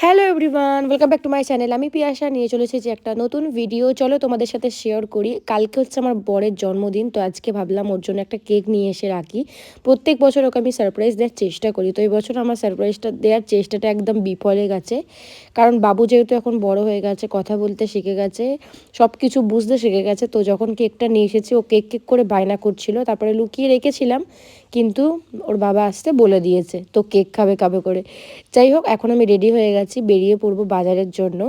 Hello everyone, welcome back to my channel. আমি পিয়াসা নিয়ে চলে এসেছি একটা নতুন ভিডিও। চলো তোমাদের সাথে শেয়ার করি। কালকে হচ্ছে আমার বরের জন্মদিন, তো আজকে ভাবলাম ওর জন্য একটা কেক নিয়ে এসে রাখি। প্রত্যেক বছর ওকে আমি সারপ্রাইজ দেওয়ার চেষ্টা করি, তো এই বছর আমার সারপ্রাইজটা দেওয়ার চেষ্টাটা একদম বিফলে গেছে। কারণ বাবু যেহেতু এখন বড় হয়ে গেছে, কথা বলতে শিখে গেছে, সব কিছু বুঝতে শিখে গেছে, তো যখন কেকটা নিয়ে এসেছি ও কেক কেক করে বায়না করছিল, তারপরে লুকিয়ে রেখেছিলাম, কিন্তু ওর বাবা আসতে বলে দিয়েছে, তো কেক খাবে খাবে করে। যাই হোক, এখন আমি রেডি হয়ে গেছি, বেরিয়ে পড়বো বাজারের জন্য।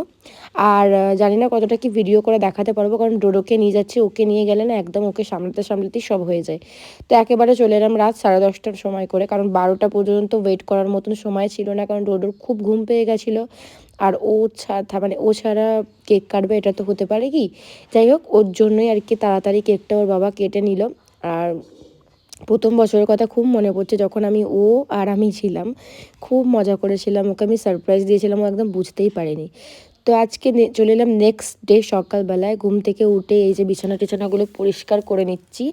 আর জানি না কতটা কি ভিডিও করে দেখাতে পারবো, কারণ ডোডোকে নিয়ে যাচ্ছি, ওকে নিয়ে গেলে না একদম ওকে সামলাতে সামলাতেই সব হয়ে যায়। তো একেবারে চলে এলাম রাত 10:30টার সময় করে, কারণ 12টা পর্যন্ত ওয়েট করার মতন সময় ছিল না, কারণ ডোডোর খুব ঘুম পেয়ে গেছিলো। আর ও মানে ও ছাড়া কেক কাটবে এটা তো হতে পারে কি। যাই হোক, ওর জন্যই আর কি তাড়াতাড়ি কেকটা ওর বাবা কেটে নিল। আর প্রথম বছরের কথা খুব মনে পড়ছে, যখন ও আর আমি ছিলাম, খুব মজা করেছিলাম, ওকে আমি সারপ্রাইজ দিয়েছিলাম, ও একদম বুঝতেই পারেনি। তো আজকে চলে এলাম নেক্সট ডে সকালবেলায়, ঘুম থেকে উঠে এই যে বিছানা টিছানাগুলো পরিষ্কার করে নিচ্ছি।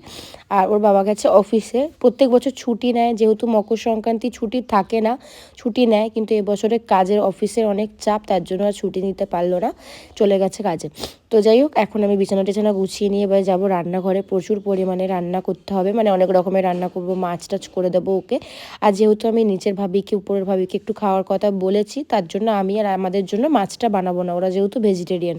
আর ওর বাবা গেছে অফিসে, প্রত্যেক বছর ছুটি নেয়, যেহেতু মকর সংক্রান্তি ছুটি থাকে না, ছুটি নেয়, কিন্তু এবছরে কাজের অফিসের অনেক চাপ, তার জন্য আর ছুটি নিতে পারলো না, চলে গেছে কাজে। তো যাই হোক, এখন আমি বিছানা টিছানা গুছিয়ে নিয়ে এবার যাবো রান্নাঘরে। প্রচুর পরিমাণে রান্না করতে হবে, মানে অনেক রকমের রান্না করবো, মাছ টাছ করে দেবো ওকে। আর যেহেতু আমি নিচের ভাবিকে উপরের ভাবিকে একটু খাওয়ার কথা বলেছি, তার জন্য আমি আর আমাদের জন্য মাছটা বানাবো না, ওরা যেহেতু ভেজিটেরিয়ান।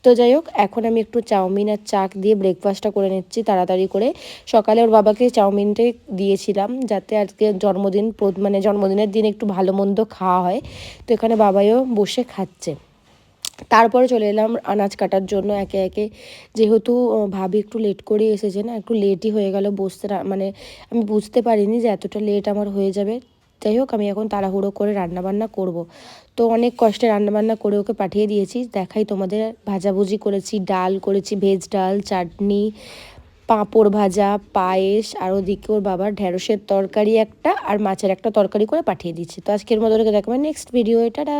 তো যাই হোক, এখন আমি একটু চাউমিন আর চাক দিয়ে ব্রেকফাস্টটা করে নিচ্ছি তাড়াতাড়ি করে। সকালে ওর বাবাকে চাউমিনটাই দিয়েছিলাম, যাতে আজকে জন্মদিন, মানে জন্মদিনের দিন একটু ভালো মন্দ খাওয়া হয়। তো এখানে বাবাইও বসে খাচ্ছে। তারপরে চলে এলাম আনাজ কাটার জন্য একে একে। যেহেতু ভাবি একটু লেট করে এসেছে না, একটু লেটই হয়ে গেল বসতে, মানে আমি বুঝতে পারিনি যে এতটা লেট আমার হয়ে যাবে। যাই হোক, আমি এখন তাড়াহুড়ো করে রান্নাবান্না করব। তো অনেক কষ্টে রান্নাবান্না করে ওকে পাঠিয়ে দিয়েছি। দেখাই তোমাদের, ভাজাভুজি করেছি, ডাল করেছি, ভেজ ডাল, চাটনি, পাঁপড় ভাজা, পায়েস, আর ওদিকে ওর বাবার ঢ্যাঁড়সের তরকারি একটা আর মাছের একটা তরকারি করে পাঠিয়ে দিচ্ছি। তো আজকের মতো দেখাবেন নেক্সট ভিডিও, টাটা।